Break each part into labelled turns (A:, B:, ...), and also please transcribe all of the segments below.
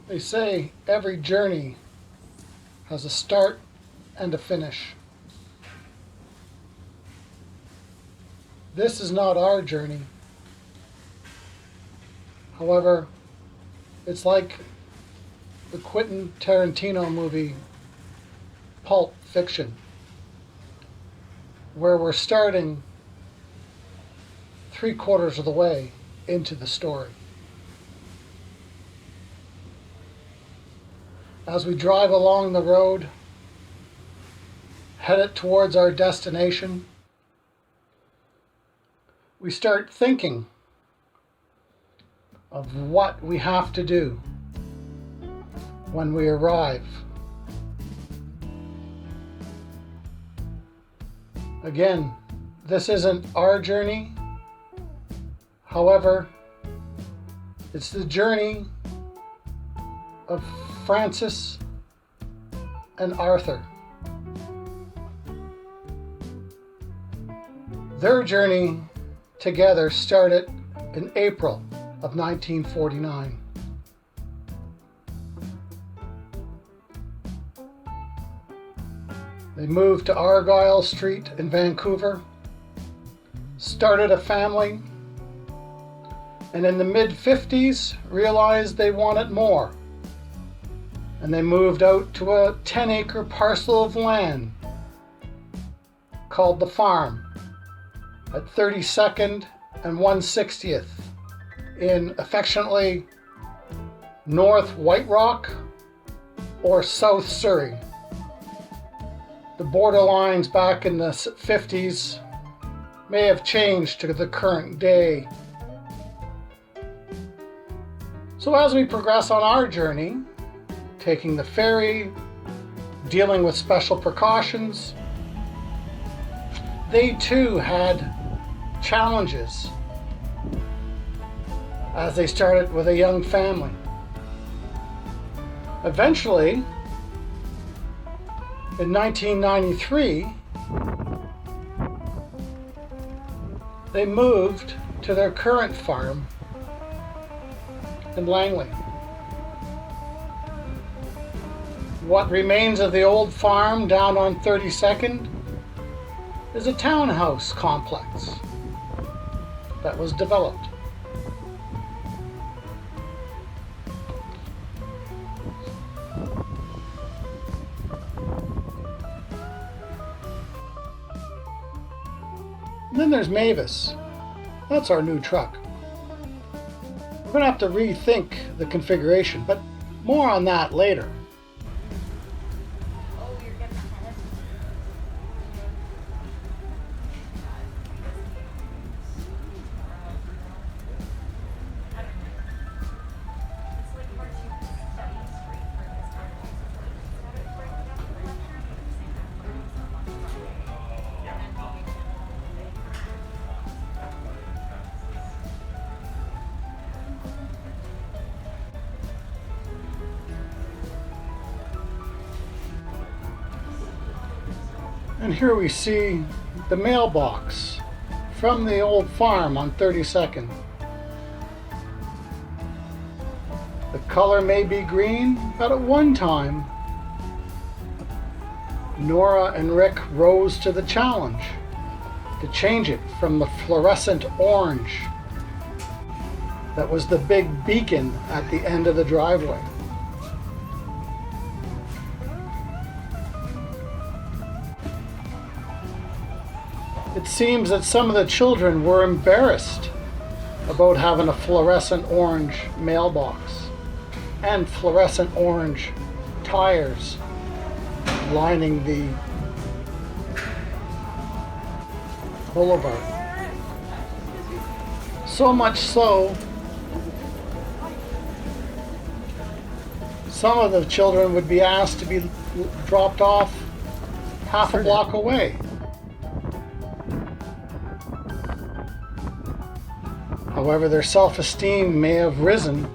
A: They say every journey has a start and a finish. This is not our journey. However, it's like the Quentin Tarantino movie Pulp Fiction, where we're starting 3/4 of the way into the story. As we drive along the road, headed towards our destination, we start thinking of what we have to do when we arrive. Again, this isn't our journey. However, it's the journey of Francis and Arthur. Their journey together started in April of 1949. They moved to Argyle Street in Vancouver, started a family, and in the mid-50s realized they wanted more. And they moved out to a 10-acre parcel of land called the farm at 32nd and 160th in affectionately North White Rock or South Surrey. The borderlines back in the 50s may have changed to the current day. So as we progress on our journey, taking the ferry, dealing with special precautions, they too had challenges as they started with a young family. Eventually, in 1993, they moved to their current farm in Langley. What remains of the old farm down on 32nd is a townhouse complex that was developed. And then there's Mavis. That's our new truck. We're going to have to rethink the configuration, but more on that later. And here we see the mailbox from the old farm on 32nd. The color may be green, but at one time, Nora and Rick rose to the challenge to change it from the fluorescent orange that was the big beacon at the end of the driveway. It seems that some of the children were embarrassed about having a fluorescent orange mailbox and fluorescent orange tires lining the boulevard. So much so, some of the children would be asked to be dropped off half a block away. However, their self-esteem may have risen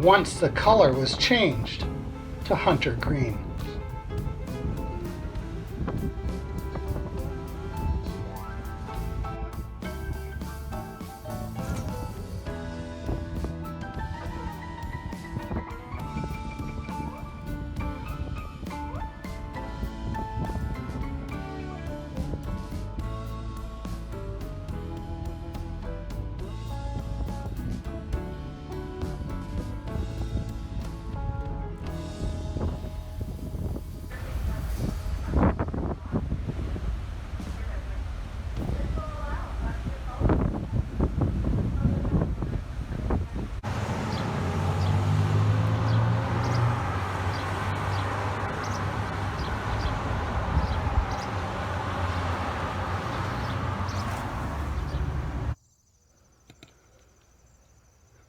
A: once the color was changed to hunter green.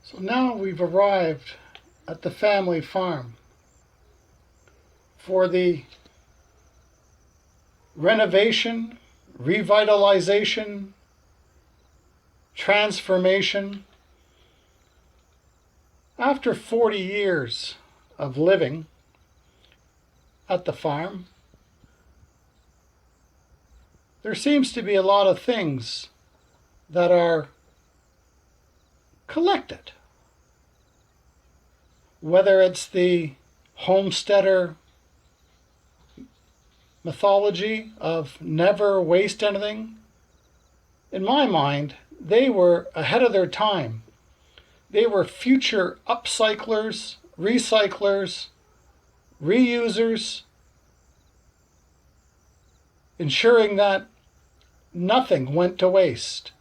A: So now we've arrived at the family farm for the renovation, revitalization, transformation. After 40 years of living at the farm, there seems to be a lot of things that are collected. Whether it's the Homesteader Mythology of never waste anything, in my mind, they were ahead of their time. They were future upcyclers, recyclers, reusers, ensuring that nothing went to waste.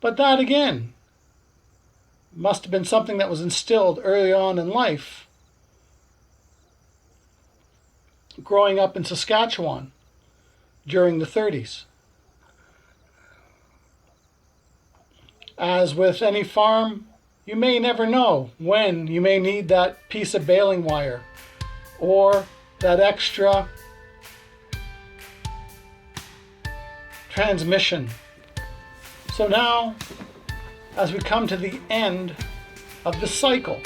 A: But that again must have been something that was instilled early on in life, growing up in Saskatchewan during the 30s. As with any farm, you may never know when you may need that piece of baling wire or that extra transmission. So now, as we come to the end of the cycle,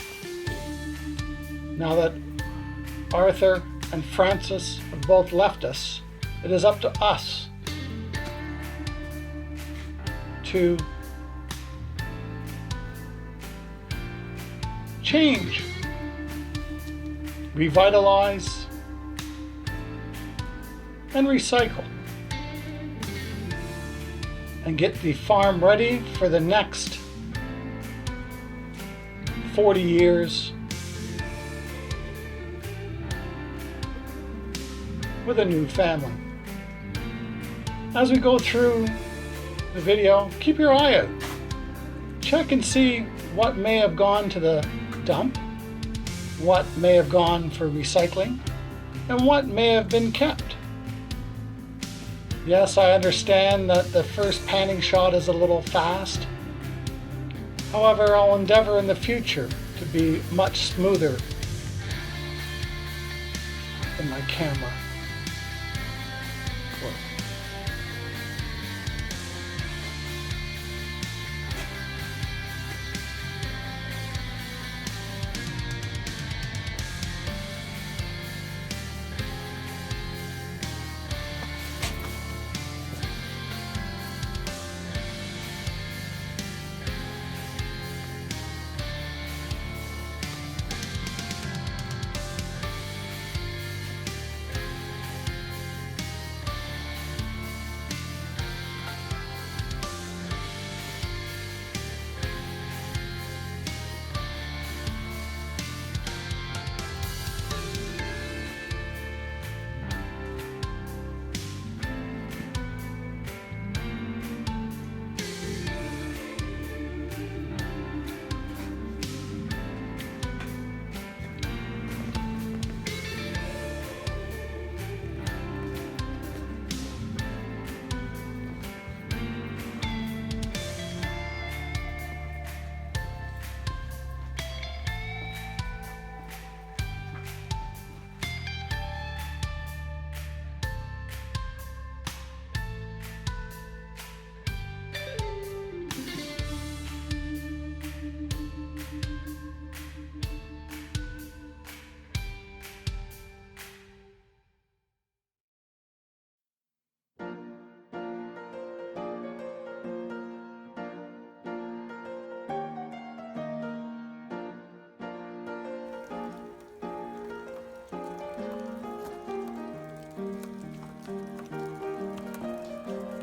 A: now that Arthur and Francis have both left us, it is up to us to change, revitalize, and recycle, and get the farm ready for the next 40 years with a new family. As we go through the video, keep your eye out. Check and see what may have gone to the dump, what may have gone for recycling, and what may have been kept. Yes, I understand that the first panning shot is a little fast. However, I'll endeavor in the future to be much smoother in my camera work.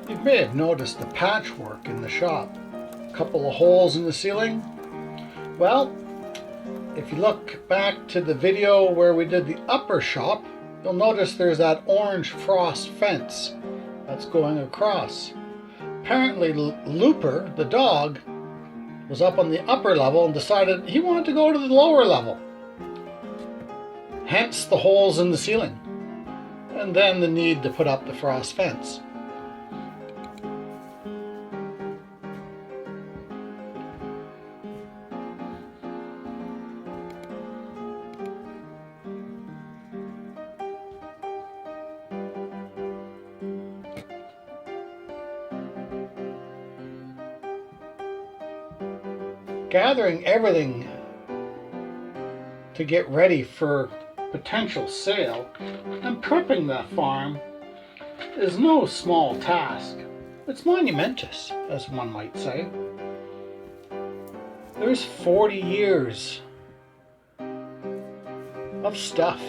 A: You may have noticed the patchwork in the shop. A couple of holes in the ceiling. Well, if you look back to the video where we did the upper shop, you'll notice there's that orange frost fence that's going across. Apparently Looper, the dog, was up on the upper level and decided he wanted to go to the lower level. Hence the holes in the ceiling. And then the need to put up the frost fence. gathering everything to get ready for potential sale and prepping that farm is no small task. It's monumentous, as one might say. There's 40 years of stuff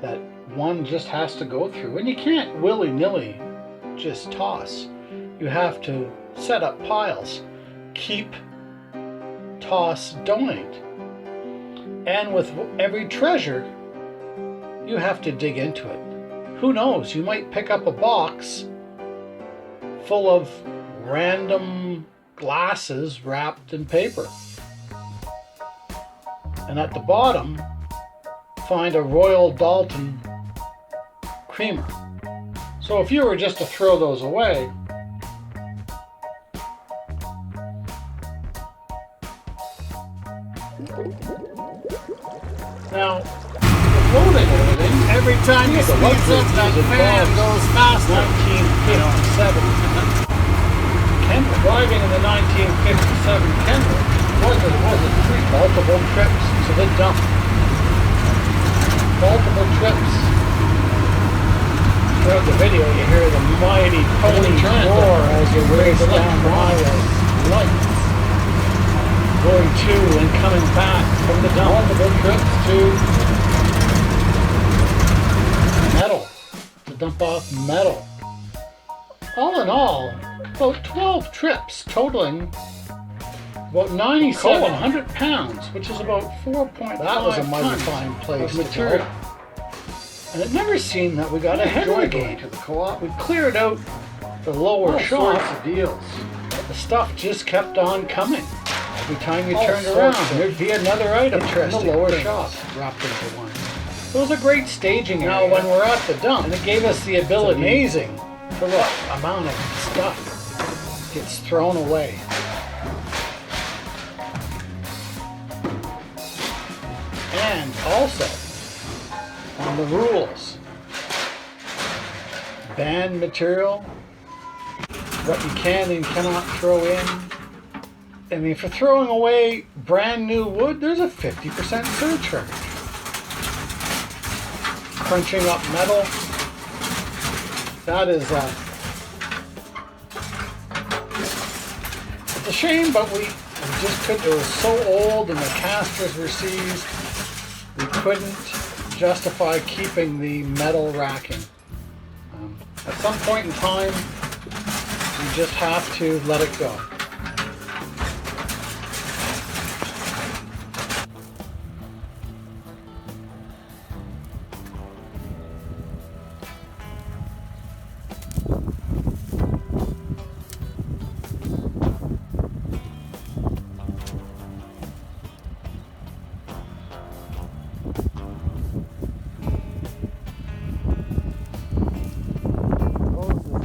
A: that one just has to go through, and you can't willy-nilly just toss. You have to set up piles, keep, toss, donate. And with every treasure, you have to dig into it. Who knows, you might pick up a box full of random glasses wrapped in paper. And at the bottom, find a Royal Dalton creamer. So if you were just to throw those away, now, loading everything, every time you speeds up, that fan goes faster. 1957. Kendall, driving in the 1957 Kendall, was it three multiple trips to the dump. Multiple trips. Throughout the video, you hear the mighty pony roar as you race down the highway. Lights. Going to and coming back from the dump. Multiple trips to metal, to dump off metal. All in all, about 12 trips, totaling about 9,700 pounds, which is about 4.5
B: That was a mighty
A: tons
B: fine place
A: of material. And it never seemed that we got ahead of the game.
B: To the co-op.
A: We cleared out the lower shop.
B: Sorts of deals.
A: The stuff just kept on coming. Every time you
B: All
A: turned
B: sorts
A: around,
B: of
A: there'd be another item in the
B: interesting
A: lower
B: things
A: shop.
B: wrapped into one.
A: It was a great staging area. Now, when we're at the dump, and it gave us the ability.
B: It's amazing
A: for what amount of stuff gets thrown away. And also on the rules, banned material, what you can and cannot throw in. I mean, for throwing away brand new wood, there's a 50% surcharge. Crunching up metal, that is it's a shame, but we just couldn't. It was so old and the casters were seized, we couldn't justify keeping the metal racking. At some point in time, you just have to let it go.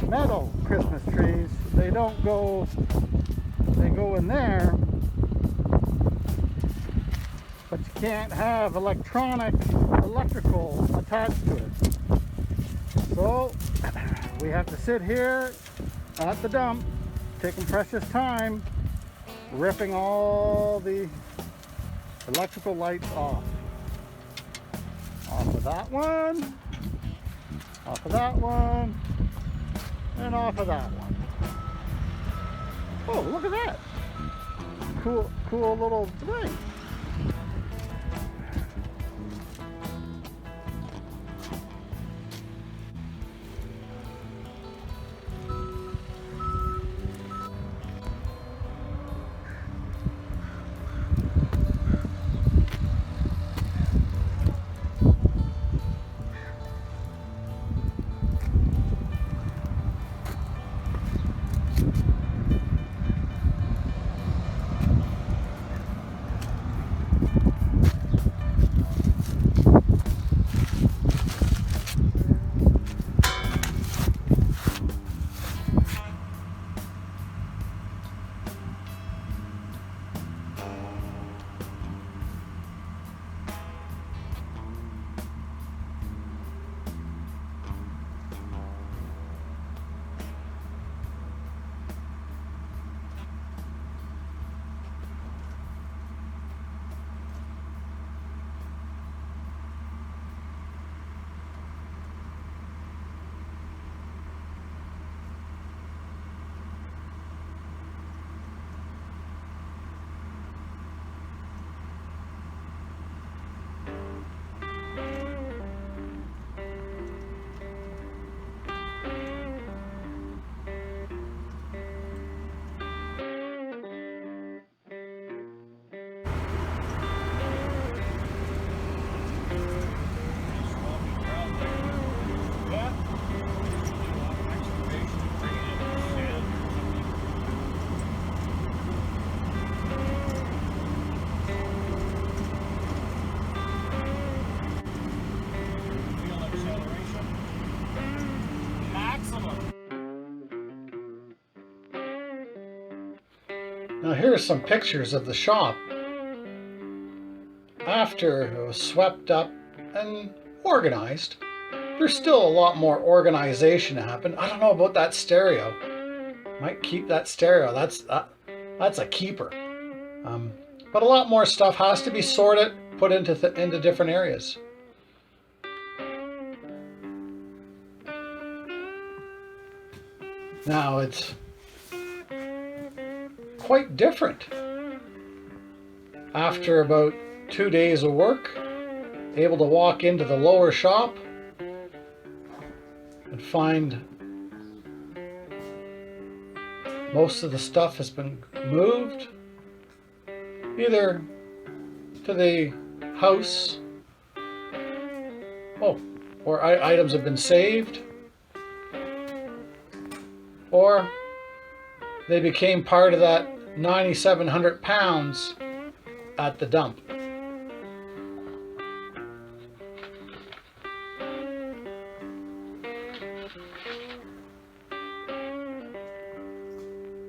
A: Metal Christmas trees, they don't go, they go in there, but you can't have electrical attached to it. So we have to sit here at the dump, taking precious time, ripping all the electrical lights off. Off of that one, off of that one, and off of that one. Oh, look at that. Cool little thing. Now here are some pictures of the shop after it was swept up and organized. There's still a lot more organization to happen. I don't know about that stereo. Might keep that stereo. That's a keeper. But a lot more stuff has to be sorted, put into different areas. Now it's quite different. After about 2 days of work, able to walk into the lower shop and find most of the stuff has been moved either to the house, or items have been saved, or they became part of that 9,700 pounds at the dump.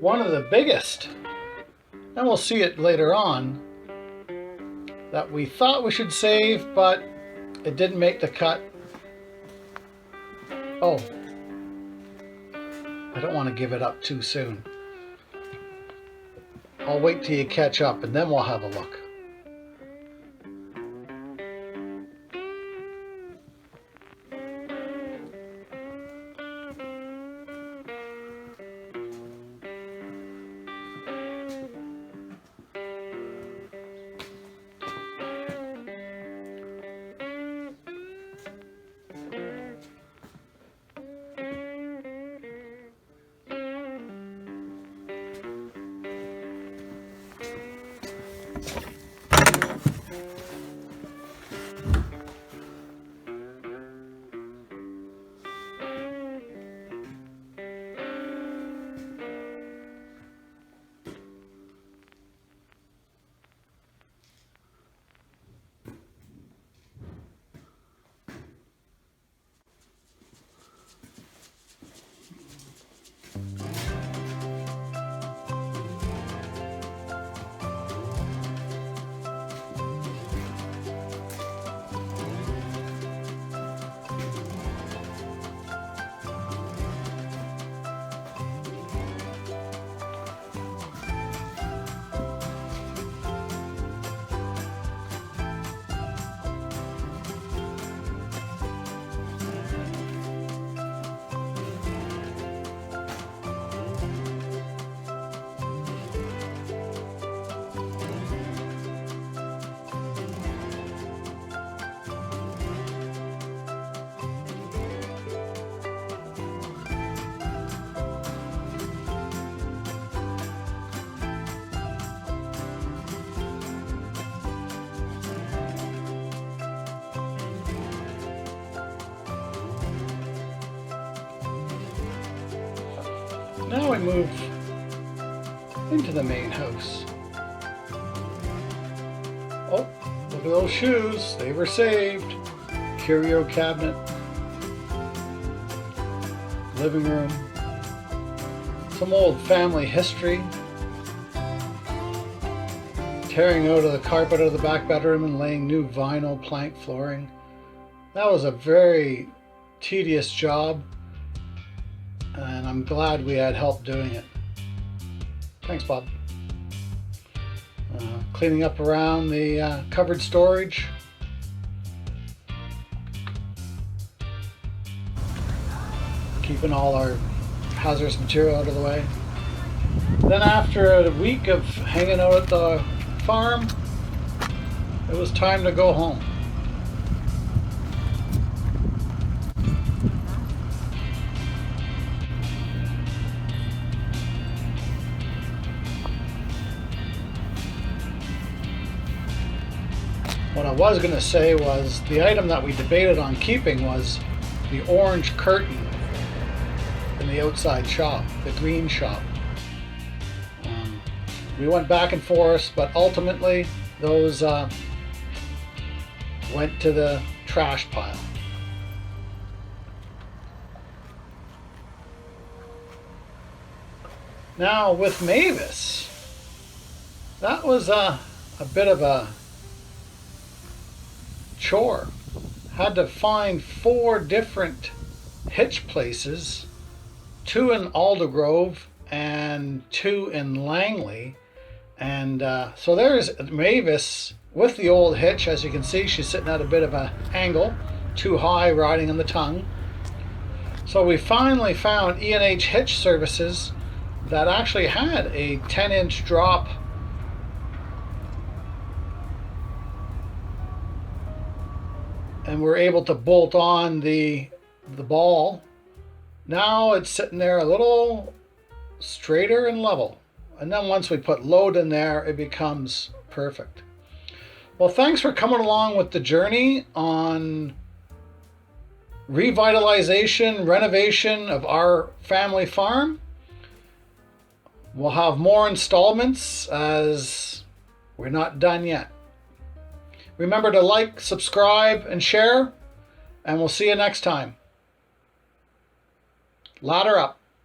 A: One of the biggest, and we'll see it later on, that we thought we should save, but it didn't make the cut. Oh, I don't want to give it up too soon. I'll wait till you catch up and then we'll have a look. Now we move into the main house. Oh, look at those shoes. They were saved. Curio cabinet. Living room. Some old family history. Tearing out of the carpet out of the back bedroom and laying new vinyl plank flooring. That was a very tedious job. And I'm glad we had help doing it. Thanks, Bob. Cleaning up around the cupboard storage. Keeping all our hazardous material out of the way. Then after a week of hanging out at the farm, it was time to go home. What I was going to say was the item that we debated on keeping was the orange curtain in the outside shop, the green shop. We went back and forth, but ultimately those went to the trash pile. Now with Mavis, that was a bit of a chore. Had to find 4 different hitch places, 2 in Aldergrove and 2 in Langley. And so there's Mavis with the old hitch. As you can see, she's sitting at a bit of an angle, too high, riding on the tongue. So we finally found E&H Hitch Services that actually had a 10-inch drop and we're able to bolt on the ball. Now it's sitting there a little straighter and level. And then once we put load in there, it becomes perfect. Well, thanks for coming along with the journey on revitalization, renovation of our family farm. We'll have more installments as we're not done yet. Remember to like, subscribe, and share, and we'll see you next time. Ladder up.